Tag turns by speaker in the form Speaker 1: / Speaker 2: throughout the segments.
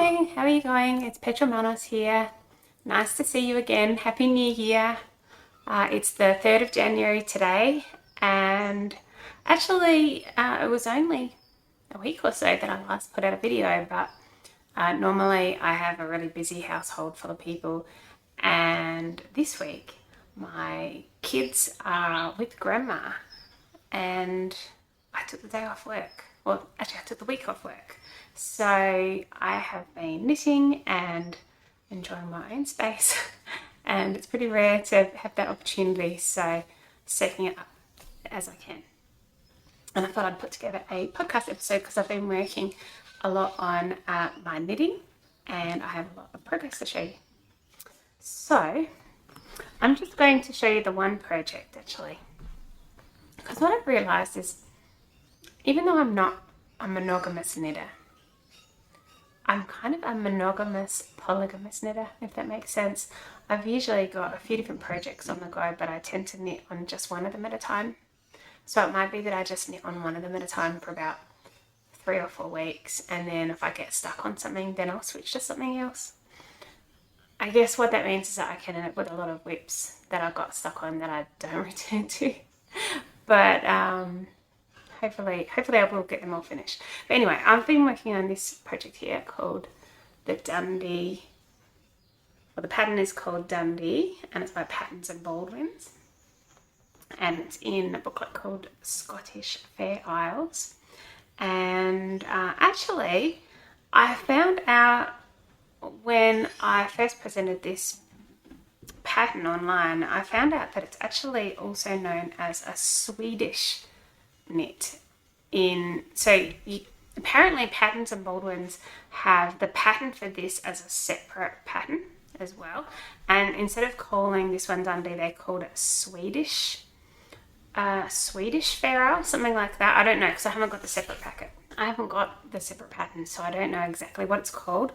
Speaker 1: Hi, how are you going? It's Petra here. Nice to see you again. Happy New Year. It's the 3rd of January today, and actually, it was only a week or so that I last put out a video, but normally I have a really busy household full of people, and this week my kids are with grandma, and I took the day off work. Well, actually, I took the week off work. So I have been knitting and enjoying my own space, and it's pretty rare to have that opportunity, so soaking it up as I can. And I thought I'd put together a podcast episode because I've been working a lot on my knitting, and I have a lot of progress to show you. So I'm just going to show you the one project actually, because what I've realised is, even though I'm not a monogamous knitter, I'm kind of a monogamous, polygamous knitter, if that makes sense. I've usually got a few different projects on the go, but I tend to knit on just one of them at a time. So it might be that I just knit on one of them at a time for about 3 or 4 weeks, and then if I get stuck on something, then I'll switch to something else. I guess what that means is that I can end up with a lot of whips that I got stuck on that I don't return to. But hopefully I will get them all finished. But anyway, I've been working on this project here called the Dundee, well, the pattern is called Dundee, and it's by Patons and Baldwins, and it's in a booklet called Scottish Fair Isles. And actually, I found out when I first presented this pattern online, I found out that it's actually also known as a Swedish knit. Apparently Patons and Baldwins have the pattern for this as a separate pattern as well, and instead of calling this one Dundee, they called it Swedish Fair Isle, something like that. I don't know, because I haven't got the separate packet. I haven't got the separate pattern, so I don't know exactly what it's called,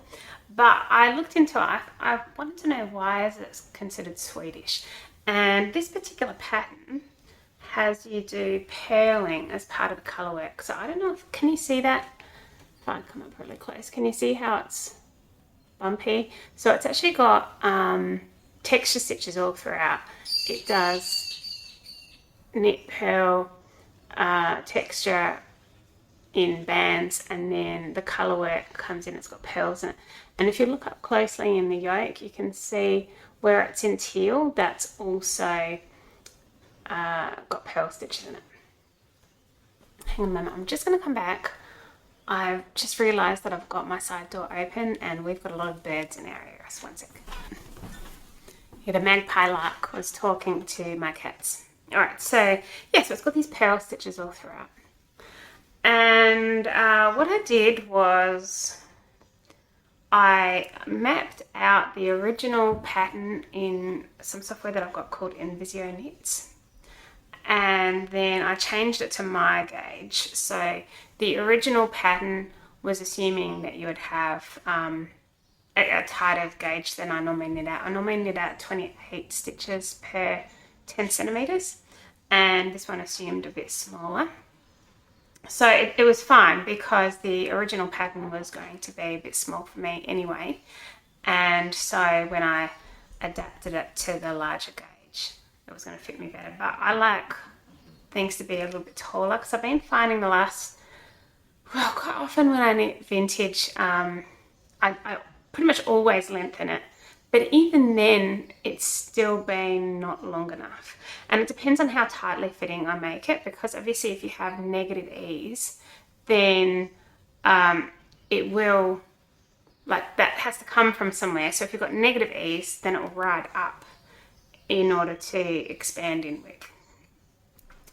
Speaker 1: but I looked into it. I wanted to know why is it considered Swedish, and this particular pattern has you do purling as part of the colour work. So I don't know if, can you see that? If I come up really close, can you see how it's bumpy? So it's actually got texture stitches all throughout. It does knit purl texture in bands, and then the colour work comes in, it's got pearls in it. And if you look up closely in the yoke, you can see where it's in teal, that's also got pearl stitches in it. Hang on a moment, I'm just going to come back. I've just realised that I've got my side door open and we've got a lot of birds in our area. Just one sec. Yeah, the magpie lark was talking to my cats. Alright, so it's got these pearl stitches all throughout. And what I did was I mapped out the original pattern in some software that I've got called Invisio Knits, and then I changed it to my gauge. So the original pattern was assuming that you would have a tighter gauge than I normally knit out. I normally knit out 28 stitches per 10 centimeters, and this one assumed a bit smaller. So it was fine because the original pattern was going to be a bit small for me anyway, and so when I adapted it to the larger gauge, it was going to fit me better. But I like things to be a little bit taller, because I've been finding quite often when I knit vintage, I pretty much always lengthen it, but even then it's still been not long enough. And it depends on how tightly fitting I make it, because obviously if you have negative ease, then it will, like, that has to come from somewhere. So if you've got negative ease, then it will ride up in order to expand in width.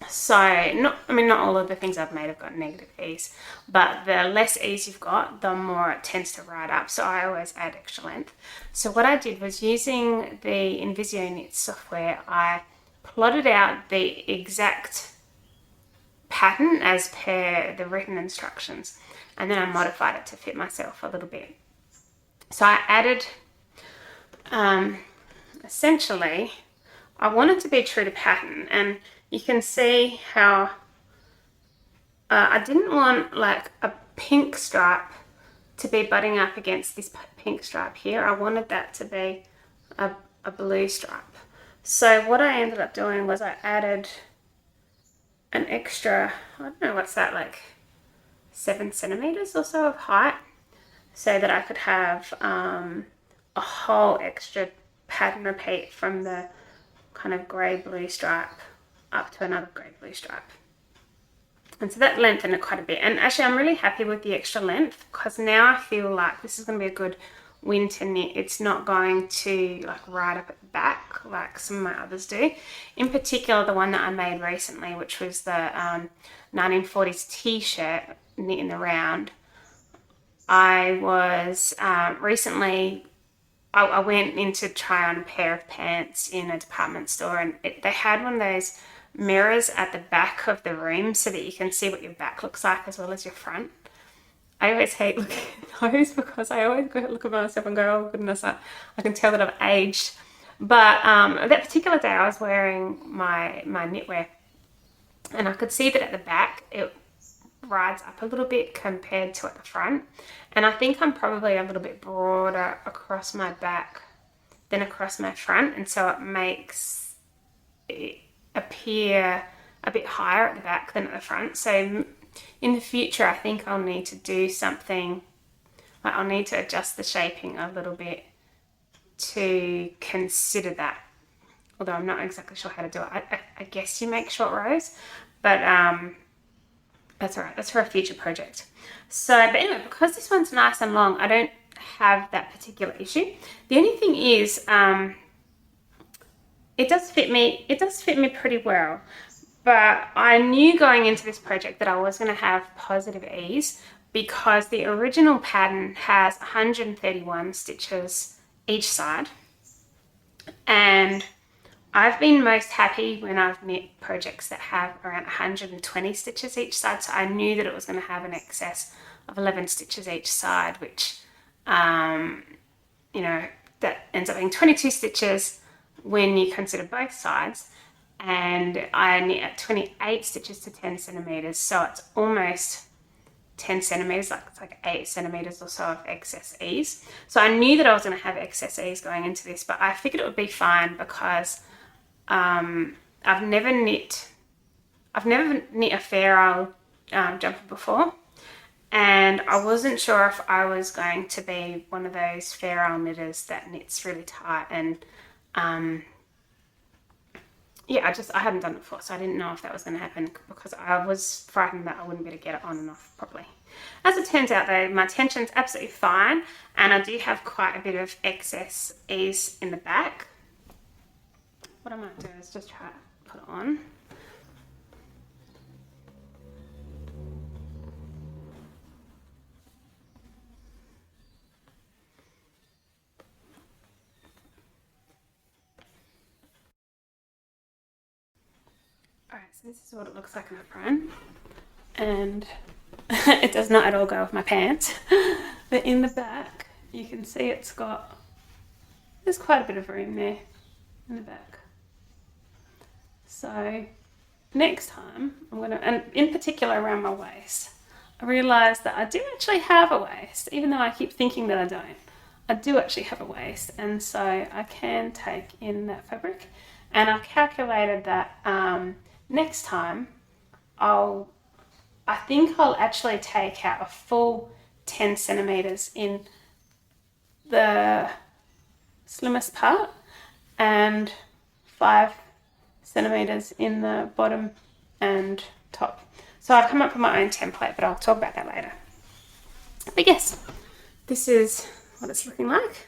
Speaker 1: So not all of the things I've made have got negative ease, but the less ease you've got, the more it tends to ride up. So I always add extra length. So what I did was, using the Invisio Knits software, I plotted out the exact pattern as per the written instructions, and then I modified it to fit myself a little bit. So I added, essentially, I wanted to be true to pattern, and you can see how I didn't want like a pink stripe to be butting up against this pink stripe here. I wanted that to be a blue stripe. So what I ended up doing was I added an extra, I don't know what's that, like 7 centimeters or so of height, so that I could have a whole extra pattern repeat from the kind of grey-blue stripe up to another grey-blue stripe. And so that lengthened it quite a bit. And actually I'm really happy with the extra length, because now I feel like this is going to be a good winter knit. It's not going to like ride up at the back like some of my others do. In particular, the one that I made recently, which was the 1940s t-shirt knit in the round. I was recently, I went in to try on a pair of pants in a department store, and they had one of those mirrors at the back of the room so that you can see what your back looks like as well as your front. I always hate looking at those because I always go look at myself and go, oh goodness, I can tell that I've aged. But that particular day I was wearing my knitwear, and I could see that at the back it rides up a little bit compared to at the front. And I think I'm probably a little bit broader across my back than across my front, and so it makes it appear a bit higher at the back than at the front. So in the future I think I'll need to do something, like I'll need to adjust the shaping a little bit to consider that, although I'm not exactly sure how to do it. I guess you make short rows, but that's all right, that's for a future project. So, but anyway, because this one's nice and long, I don't have that particular issue. The only thing is, it does fit me pretty well, but I knew going into this project that I was going to have positive ease, because the original pattern has 131 stitches each side, and I've been most happy when I've knit projects that have around 120 stitches each side. So I knew that it was going to have an excess of 11 stitches each side, which, you know, that ends up being 22 stitches when you consider both sides. And I knit at 28 stitches to 10 centimeters. So it's almost 10 centimeters, like it's like 8 centimeters or so of excess ease. So I knew that I was going to have excess ease going into this, but I figured it would be fine because I've never knit a Fair Isle jumper before, and I wasn't sure if I was going to be one of those Fair Isle knitters that knits really tight, and yeah, I hadn't done it before, so I didn't know if that was going to happen, because I was frightened that I wouldn't be able to get it on and off properly. As it turns out though, my tension's absolutely fine, and I do have quite a bit of excess ease in the back. What I might do is just try to put it on. Alright, so this is what it looks like in the front, and it does not at all go with my pants. But in the back you can see there's quite a bit of room there in the back. So next time I'm going to, and in particular around my waist, I realised that I do actually have a waist, even though I keep thinking that I don't. I do actually have a waist, and so I can take in that fabric, and I've calculated that next time I think I'll actually take out a full 10 centimeters in the slimmest part and 5 centimeters in the bottom and top. So I've come up with my own template, but I'll talk about that later. But yes, this is what it's looking like.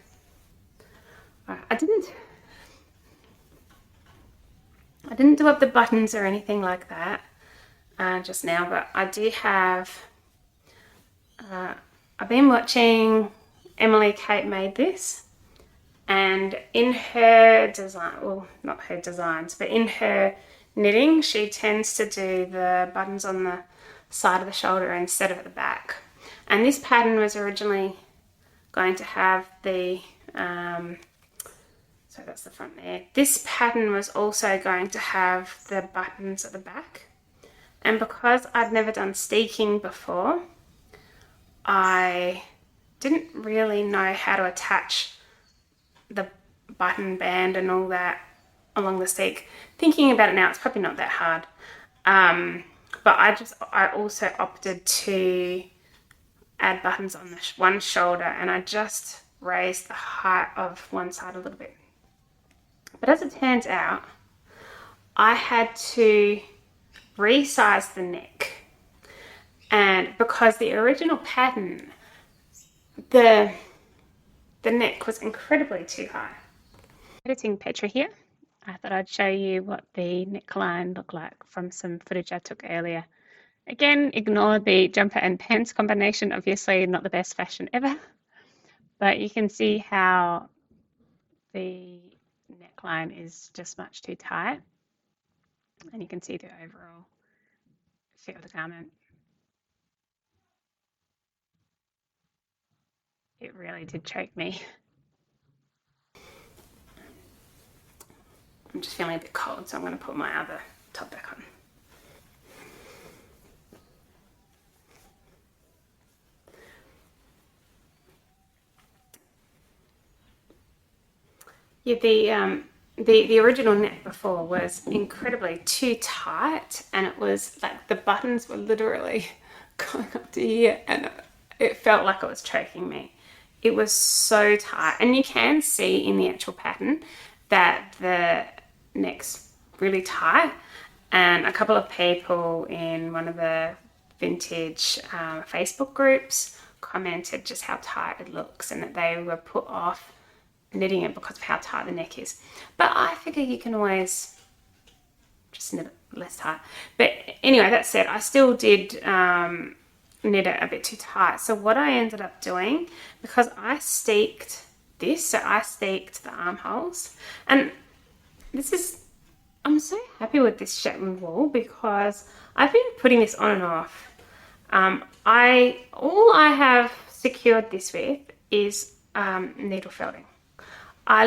Speaker 1: I didn't do up the buttons or anything like that just now, but I do have, I've been watching Emily Kate Made This, and in her design, well, not her designs, but in her knitting, she tends to do the buttons on the side of the shoulder instead of at the back. And this pattern was originally going to have the, so that's the front there. This pattern was also going to have the buttons at the back. And because I'd never done steeking before, I didn't really know how to attach the button band and all that along the steek. Thinking about it now, it's probably not that hard. But I also opted to add buttons on the one shoulder, and I just raised the height of one side a little bit. But as it turns out, I had to resize the neck, and because the original pattern, the neck was incredibly too high. Editing Petra here. I thought I'd show you what the neckline looked like from some footage I took earlier. Again, ignore the jumper and pants combination, obviously not the best fashion ever, but you can see how the neckline is just much too tight, and you can see the overall fit of the garment. It really did choke me. I'm just feeling a bit cold, so I'm going to put my other top back on. Yeah, the original neck before was incredibly too tight, and it was like the buttons were literally going up to here, and it felt like it was choking me. It was so tight, and you can see in the actual pattern that the neck's really tight, and a couple of people in one of the vintage Facebook groups commented just how tight it looks and that they were put off knitting it because of how tight the neck is. But I figure you can always just knit it less tight. But anyway, that said, I still did knit it a bit too tight. So what I ended up doing, because I steeked this, so I steeked the armholes, and I'm so happy with this Shetland wool because I've been putting this on and off. All I have secured this with is needle felting. I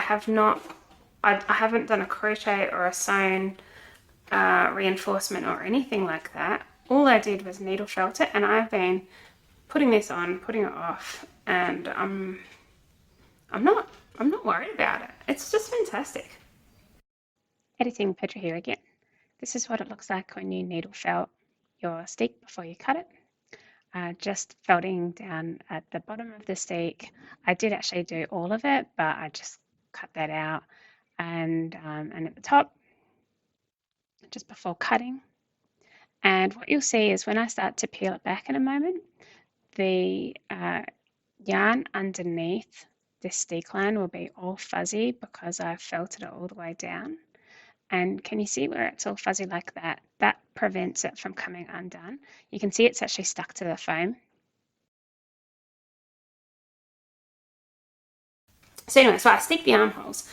Speaker 1: haven't done a crochet or a sewn reinforcement or anything like that. All I did was needle felt it, and I've been putting this on, putting it off, and I'm not worried about it. It's just fantastic. Editing Petra here again. This is what it looks like when you needle felt your steek before you cut it. Just felting down at the bottom of the steek. I did actually do all of it, but I just cut that out, and at the top, just before cutting. And what you'll see is when I start to peel it back in a moment, the yarn underneath this steek line will be all fuzzy because I've felted it all the way down. And can you see where it's all fuzzy like that? That prevents it from coming undone. You can see it's actually stuck to the foam. So anyway, so I steeked the armholes.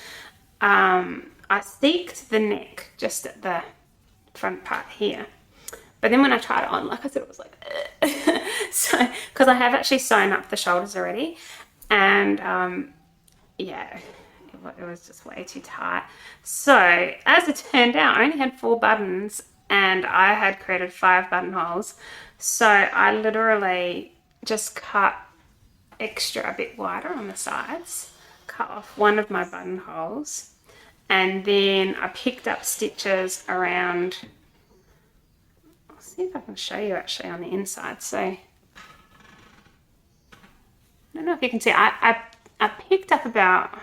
Speaker 1: I steeked the neck just at the front part here. But then when I tried it on, like I said, it was like, so, because I have actually sewn up the shoulders already. And yeah, it was just way too tight. So as it turned out, I only had 4 buttons and I had created 5 buttonholes. So I literally just cut extra a bit wider on the sides, cut off one of my buttonholes, and then I picked up stitches around. I'll see if I can show you actually on the inside. So I don't know if you can see, I picked up about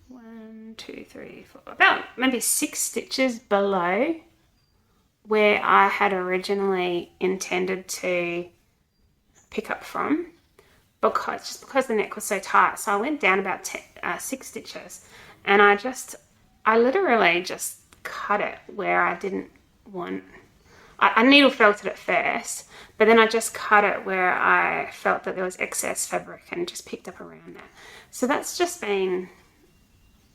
Speaker 1: 1, 2, 3, 4, about maybe 6 stitches below where I had originally intended to pick up from, because the neck was so tight. So I went down about 6 stitches, and I literally just cut it where I didn't want. I needle felted it first, but then I just cut it where I felt that there was excess fabric and just picked up around that. So that's just been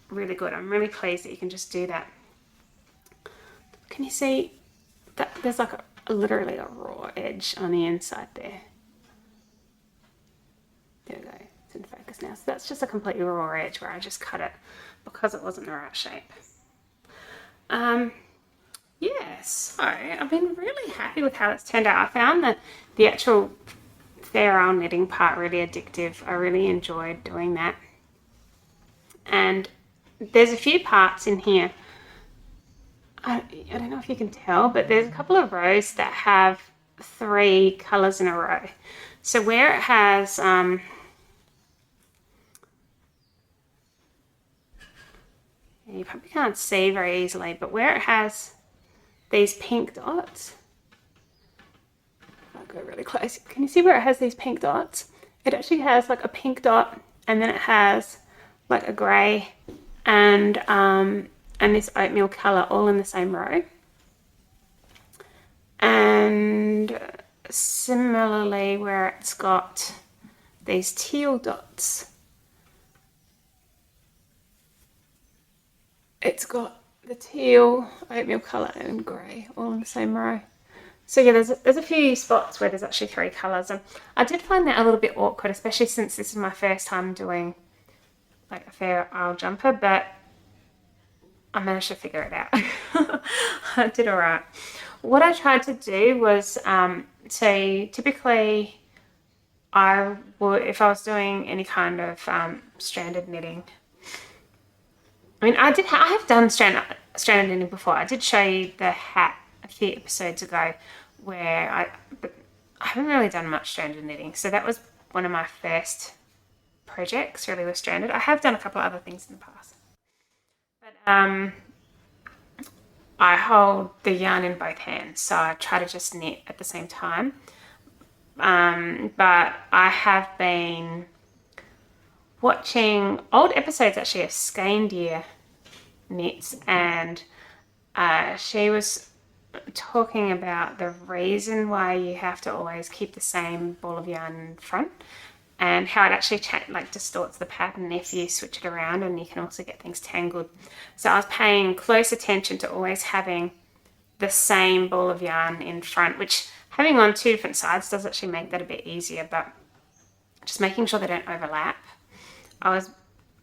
Speaker 1: really good. I'm really pleased that you can just do that. Can you see that there's like literally a raw edge on the inside there? There we go, it's in focus now. So that's just a completely raw edge where I just cut it because it wasn't the right shape. Yeah, so I've been really happy with how it's turned out. I found that the actual ferrule knitting part really addictive. I really enjoyed doing that. And there's a few parts in here. I don't know if you can tell, but there's a couple of rows that have 3 colours in a row. So where it has you probably can't see very easily, but where it has these pink dots, I'll go really close. Can you see where it has these pink dots? It actually has like a pink dot, and then it has like a grey and this oatmeal colour all in the same row. And similarly, where it's got these teal dots, it's got the teal, oatmeal colour and grey all in the same row. So yeah, there's a few spots where there's actually 3 colours, and I did find that a little bit awkward, especially since this is my first time doing like a ferrule jumper, but I managed to figure it out. I did all right. What I tried to do was, so typically I would, if I was doing any kind of stranded knitting, I mean, I have done stranded knitting before. I did show you the hat a few episodes ago but I haven't really done much stranded knitting. So that was one of my first projects really was stranded. I have done a couple of other things in the past. But I hold the yarn in both hands, so I try to just knit at the same time. But I have been watching old episodes actually of Skein knits, and she was talking about the reason why you have to always keep the same ball of yarn in front, and how it actually distorts the pattern if you switch it around, and you can also get things tangled. So I was paying close attention to always having the same ball of yarn in front, which having on 2 different sides does actually make that a bit easier, but just making sure they don't overlap. I was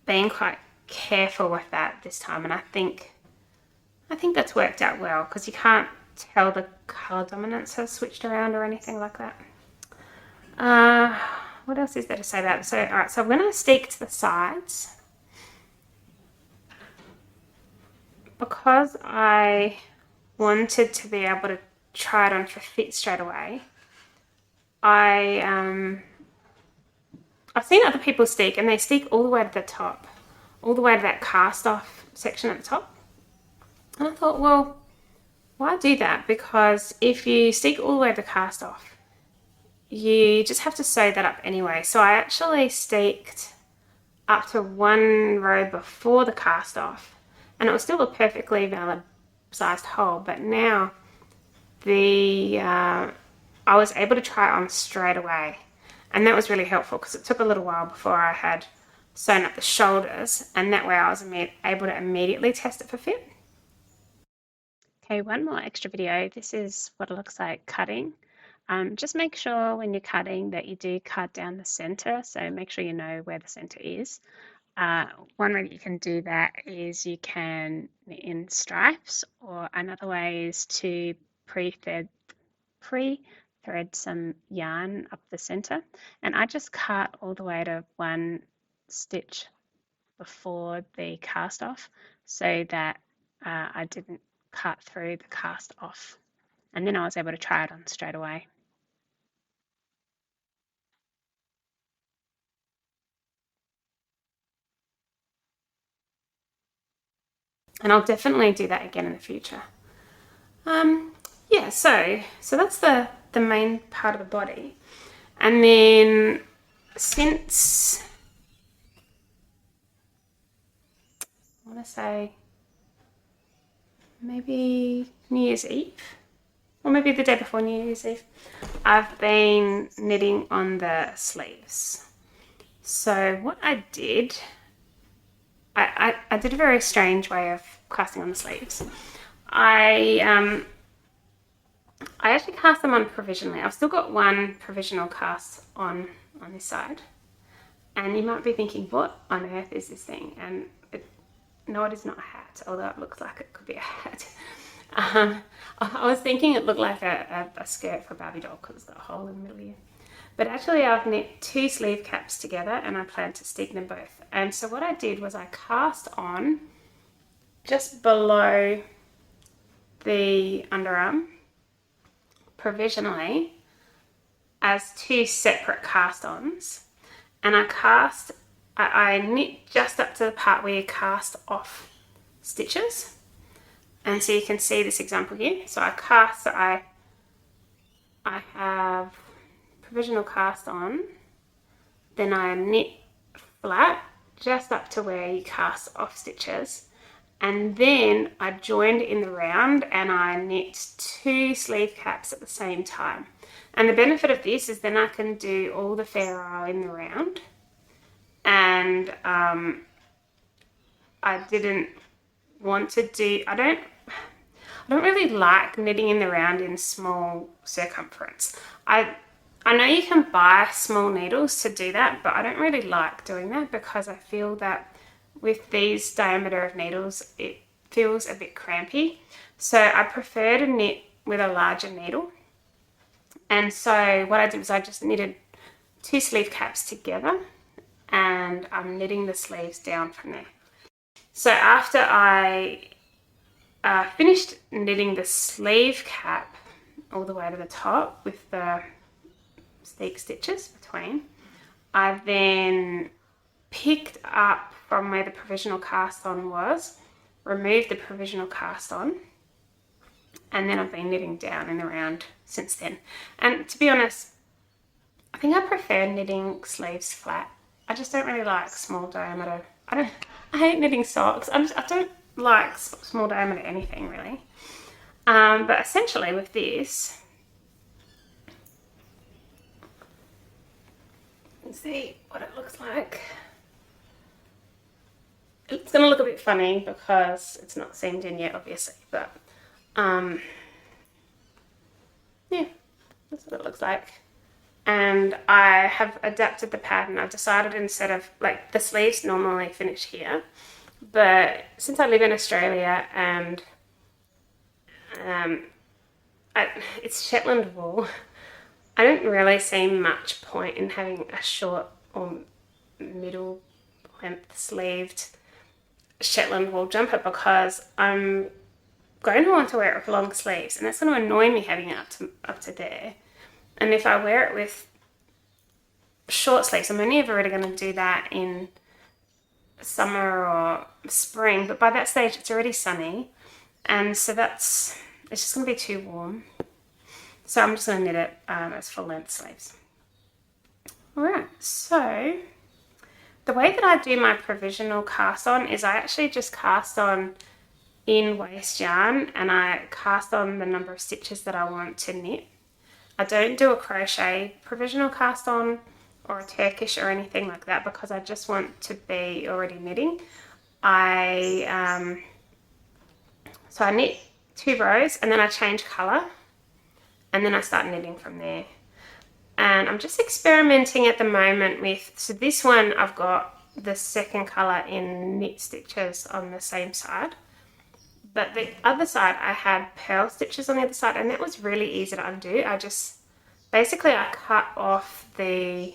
Speaker 1: being quite careful with that this time, and I think that's worked out well, because you can't tell the colour dominance has switched around or anything like that. What else is there to say about it? So, all right, so I'm going to steek to the sides. Because I wanted to be able to try it on for fit straight away, I've seen other people steek, and they steek all the way to the top, all the way to that cast off section at the top. And I thought, well, why do that? Because if you steek all the way to the cast off, you just have to sew that up anyway. So I actually steeked up to 1 row before the cast off, and it was still a perfectly valid sized hole, but now I was able to try it on straight away, and that was really helpful because it took a little while before I had sewn up the shoulders, and that way I was able to immediately test it for fit. Okay, one more extra video. This is what it looks like cutting. Just make sure when you're cutting that you do cut down the center, so make sure you know where the center is. One way that you can do that is you can knit in stripes, or another way is to pre-thread some yarn up the center. And I just cut all the way to 1 stitch before the cast off, so that I didn't cut through the cast off, and then I was able to try it on straight away. And I'll definitely do that again in the future. Yeah, so that's the main part of the body. And then since, I want to say maybe New Year's Eve, or maybe the day before New Year's Eve, I've been knitting on the sleeves. So what I did, I did a very strange way of casting on the sleeves. I actually cast them on provisionally. I've still got 1 provisional cast on this side, and you might be thinking, what on earth is this thing? And no, it is not a hat, although it looks like it could be a hat. I was thinking it looked like a skirt for a Barbie doll because it's got a hole in the middle here. But actually I've knit 2 sleeve caps together and I plan to steek them both. And so what I did was I cast on just below the underarm provisionally as 2 separate cast-ons, and I knit just up to the part where you cast off stitches. And so you can see this example here. So I have provisional cast on, then I knit flat just up to where you cast off stitches, and then I joined in the round and I knit 2 sleeve caps at the same time. And the benefit of this is then I can do all the fair isle in the round, and I didn't want to do, I don't really like knitting in the round in small circumference. I know you can buy small needles to do that, but I don't really like doing that because I feel that with these diameter of needles, it feels a bit crampy. So I prefer to knit with a larger needle. And so what I did was I just knitted 2 sleeve caps together, and I'm knitting the sleeves down from there. So after I finished knitting the sleeve cap all the way to the top with the steek stitches between, I then picked up from where the provisional cast on was, removed the provisional cast on, and then I've been knitting down in the round since then. And to be honest, I think I prefer knitting sleeves flat. I just don't really like small diameter. I hate knitting socks. I don't like small diameter anything really. But essentially with this, you can see what it looks like. It's going to look a bit funny because it's not seamed in yet, obviously, but yeah, that's what it looks like. And I have adapted the pattern. I've decided, instead of, like, the sleeves normally finish here, but since I live in Australia and it's Shetland wool, I don't really see much point in having a short or middle length sleeved Shetland wool jumper because I'm going to want to wear it with long sleeves, and that's going to annoy me having it up to there. And if I wear it with short sleeves, I'm only ever really going to do that in summer or spring, but by that stage it's already sunny, and so it's just going to be too warm. So I'm just going to knit it as full length sleeves. Alright, so the way that I do my provisional cast on is I actually just cast on in waste yarn, and I cast on the number of stitches that I want to knit. I don't do a crochet provisional cast on or a Turkish or anything like that because I just want to be already knitting. So I knit 2 rows and then I change colour, and then I start knitting from there. And I'm just experimenting at the moment with, so this one I've got the second colour in knit stitches on the same side, but the other side I had purl stitches on the other side, and that was really easy to undo. I cut off the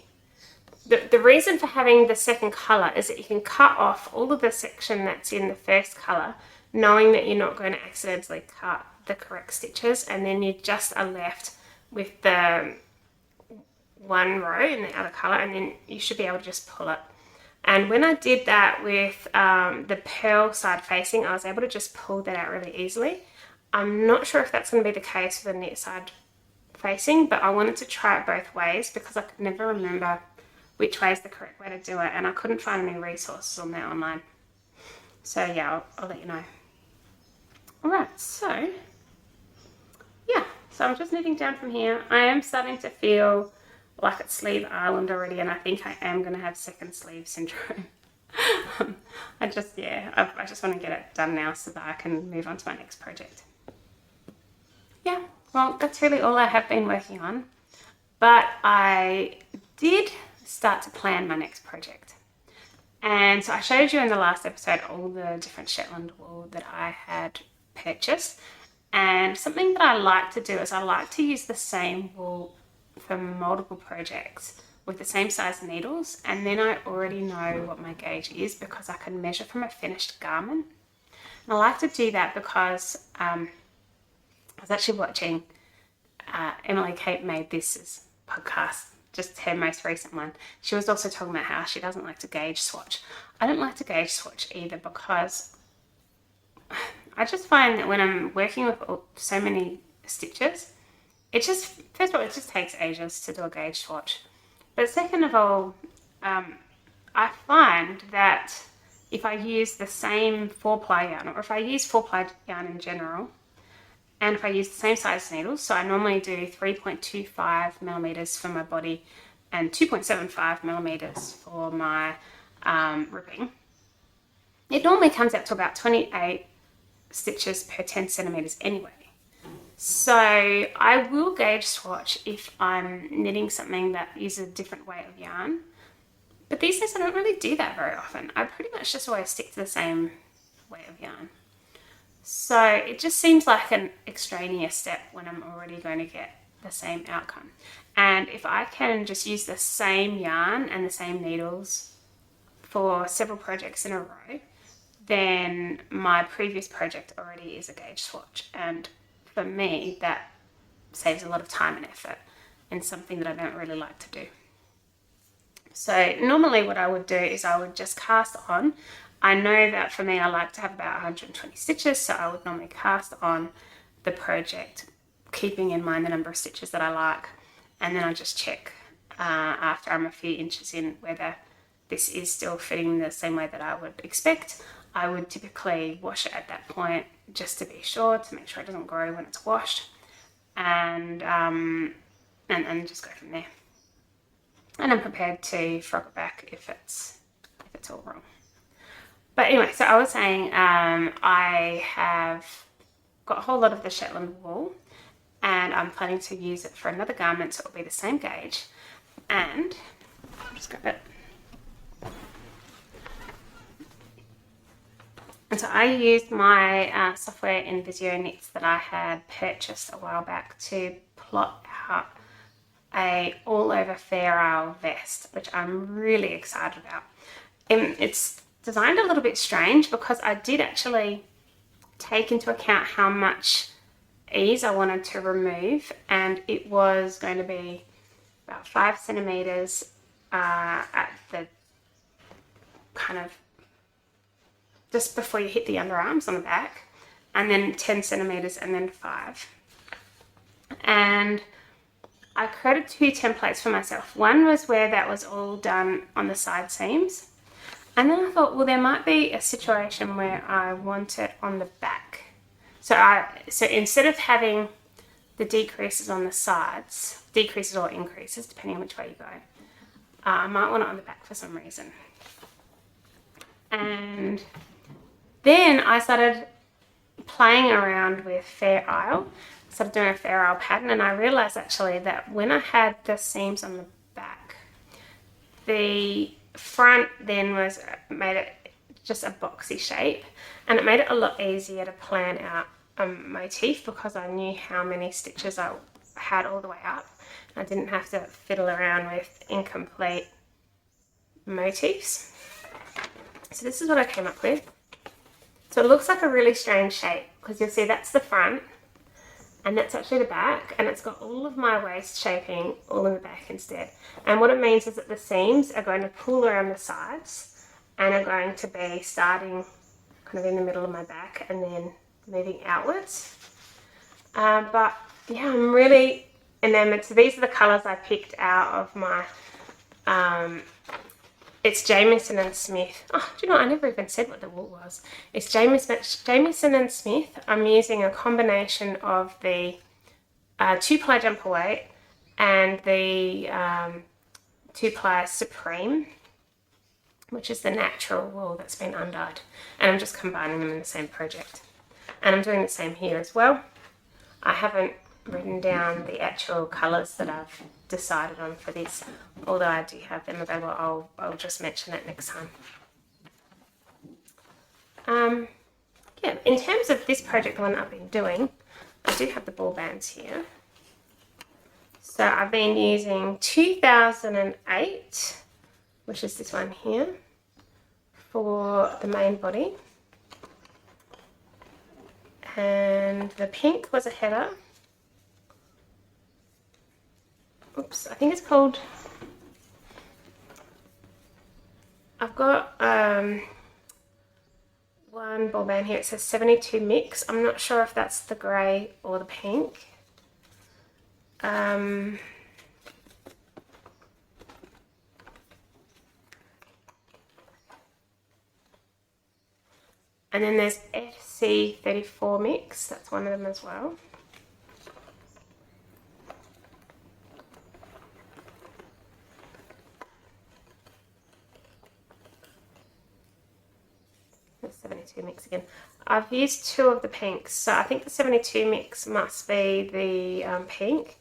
Speaker 1: reason for having the second colour is that you can cut off all of the section that's in the first colour, knowing that you're not going to accidentally cut the correct stitches, and then you just are left with the one row in the other colour, and then you should be able to just pull it. And when I did that with the purl side facing, I was able to just pull that out really easily. I'm not sure if that's going to be the case for the knit side facing, but I wanted to try it both ways because I could never remember which way is the correct way to do it, and I couldn't find any resources on that online. So yeah, I'll let you know. Alright, so yeah, so I'm just knitting down from here. I am starting to feel like it's sleeve island already, and I think I am going to have second sleeve syndrome. I just want to get it done now so that I can move on to my next project. Yeah, well, that's really all I have been working on, but I did start to plan my next project. And so I showed you in the last episode all the different Shetland wool that I had purchased, and something that I like to do is I like to use the same wool for multiple projects with the same size needles, and then I already know what my gauge is because I can measure from a finished garment. And I like to do that because I was actually watching Emily Kate made this podcast, just her most recent one. She was also talking about how she doesn't like to gauge swatch. I don't like to gauge swatch either because I just find that when I'm working with so many stitches, it just, first of all, it just takes ages to do a gauge swatch. But second of all, I find that if I use the same 4-ply yarn, or if I use 4-ply yarn in general, and if I use the same size needles, so I normally do 3.25 millimeters for my body and 2.75 millimeters for my ribbing, it normally comes out to about 28 stitches per 10 centimeters anyway. So I will gauge swatch if I'm knitting something that uses a different weight of yarn. But these days I don't really do that very often. I pretty much just always stick to the same weight of yarn. So it just seems like an extraneous step when I'm already going to get the same outcome. And if I can just use the same yarn and the same needles for several projects in a row, then my previous project already is a gauge swatch. And for me, that saves a lot of time and effort and something that I don't really like to do. So normally what I would do is I would just cast on. I know that for me, I like to have about 120 stitches, so I would normally cast on the project, keeping in mind the number of stitches that I like, and then I just check after I'm a few inches in whether this is still fitting the same way that I would expect. I would typically wash it at that point just to be sure, to make sure it doesn't grow when it's washed, and just go from there. And I'm prepared to frog it back if it's all wrong. But anyway, so I was saying I have got a whole lot of the Shetland wool and I'm planning to use it for another garment, so it'll be the same gauge. And I'll just grab it. And so I used my software in Visio Knits that I had purchased a while back to plot out a all-over Fair Isle vest, which I'm really excited about. It's designed a little bit strange because I did actually take into account how much ease I wanted to remove, and it was going to be about 5 centimeters at the kind of just before you hit the underarms on the back, and then 10 centimeters and then 5. And I created 2 templates for myself. One was where that was all done on the side seams. And then I thought, well, there might be a situation where I want it on the back. So instead of having the decreases on the sides, decreases or increases, depending on which way you go, I might want it on the back for some reason. And then I started playing around with Fair Isle. I started doing a Fair Isle pattern, and I realized actually that when I had the seams on the back, the front then made it just a boxy shape, and it made it a lot easier to plan out a motif because I knew how many stitches I had all the way up. I didn't have to fiddle around with incomplete motifs. So this is what I came up with. So it looks like a really strange shape because you'll see that's the front and that's actually the back, and it's got all of my waist shaping all in the back instead. And what it means is that the seams are going to pull around the sides and are going to be starting kind of in the middle of my back and then moving outwards. But yeah, I'm really enamored. So these are the colours I picked out of my, it's Jamieson and Smith. Oh, do you know what? I never even said what the wool was. It's Jamieson and Smith. I'm using a combination of the 2-ply jumper weight and the 2-ply Supreme, which is the natural wool that's been undyed. And I'm just combining them in the same project. And I'm doing the same here as well. I haven't written down the actual colours that I've decided on for this, although I do have them available. I'll just mention it next time. Yeah, in terms of this project, the one I've been doing, I do have the ball bands here. So I've been using 2008, which is this one here, for the main body. And the pink was a header. Oops, I think it's called, I've got one ball band here. It says 72 mix. I'm not sure if that's the grey or the pink. And then there's FC34 mix. That's one of them as well. The 72 mix again. I've used two of the pinks, so I think the 72 mix must be the pink.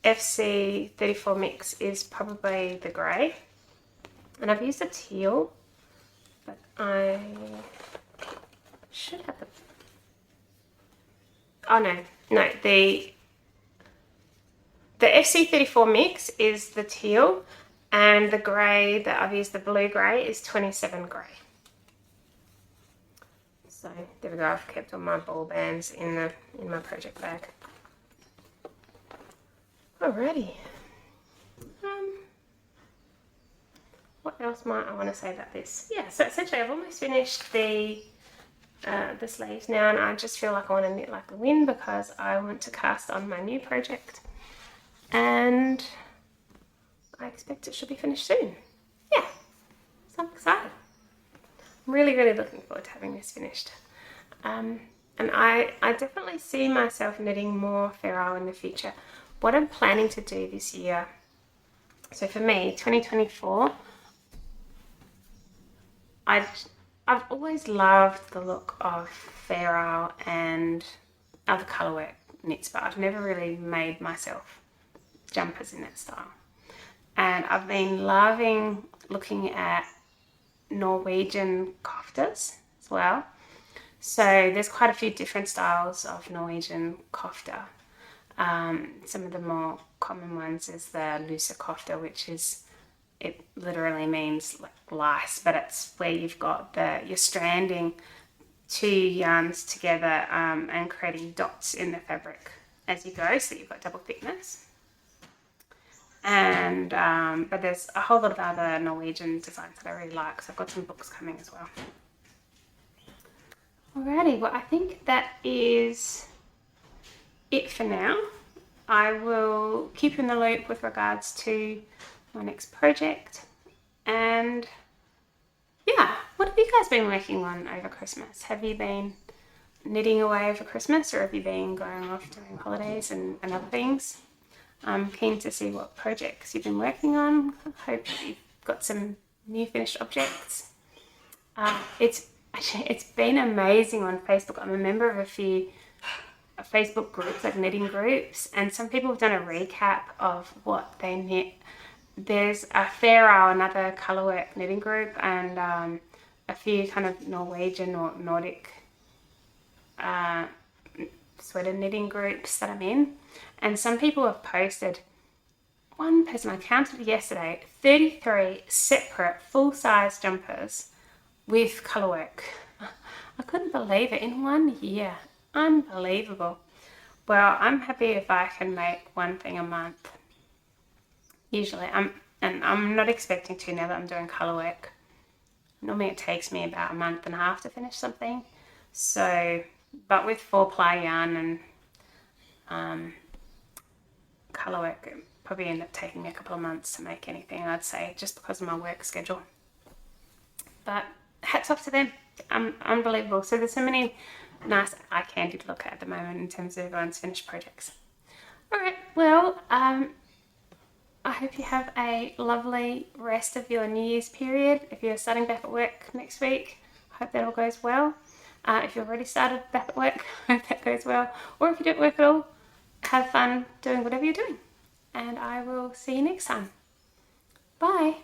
Speaker 1: FC34 mix is probably the grey. And I've used a teal, but I should have the... Oh no, the FC34 mix is the teal, and the grey that I've used, the blue grey, is 27 grey. So there we go. I've kept all my ball bands in my project bag. Alrighty. What else might I want to say about this? Yeah, so essentially I've almost finished the sleeves now, and I just feel like I want to knit like the wind because I want to cast on my new project, and I expect it should be finished soon. Yeah, so I'm excited. I'm really looking forward to having this finished. And I definitely see myself knitting more Fair in the future. What I'm planning to do this year, so for me, 2024, I've always loved the look of Fair Isle and other colourwork knits, but I've never really made myself jumpers in that style. And I've been loving looking at Norwegian koftas as well. So there's quite a few different styles of Norwegian kofta. Some of the more common ones is the looser kofta, which is, it literally means like lice, but it's where you've got you're stranding two yarns together and creating dots in the fabric as you go, so you've got double thickness. And but there's a whole lot of other Norwegian designs that I really like, so I've got some books coming as well. Alrighty, well I think that is it for now. I will keep you in the loop with regards to my next project, and yeah, what have you guys been working on over Christmas? Have you been knitting away over Christmas, or have you been going off doing holidays and other things? I'm keen to see what projects you've been working on. I hope you've got some new finished objects. It's been amazing on Facebook. I'm a member of a few Facebook groups, like knitting groups, and some people have done a recap of what they knit. There's a Fair Isle, another colourwork knitting group, and a few kind of Norwegian or Nordic sweater knitting groups that I'm in. And some people have posted, one person, I counted yesterday, 33 separate full-size jumpers with colourwork. I couldn't believe it in 1 year. Unbelievable. Well, I'm happy if I can make one thing a month. Usually, I'm not expecting to now that I'm doing colourwork. Normally it takes me about a month and a half to finish something. So, but with 4-ply yarn and colourwork, it probably end up taking me a couple of months to make anything, I'd say, just because of my work schedule. But hats off to them. Unbelievable. So there's so many nice eye candy to look at the moment in terms of everyone's finished projects. Alright, well, I hope you have a lovely rest of your New Year's period. If you're starting back at work next week, I hope that all goes well. If you've already started back at work, I hope that goes well. Or if you don't work at all, have fun doing whatever you're doing. And I will see you next time. Bye.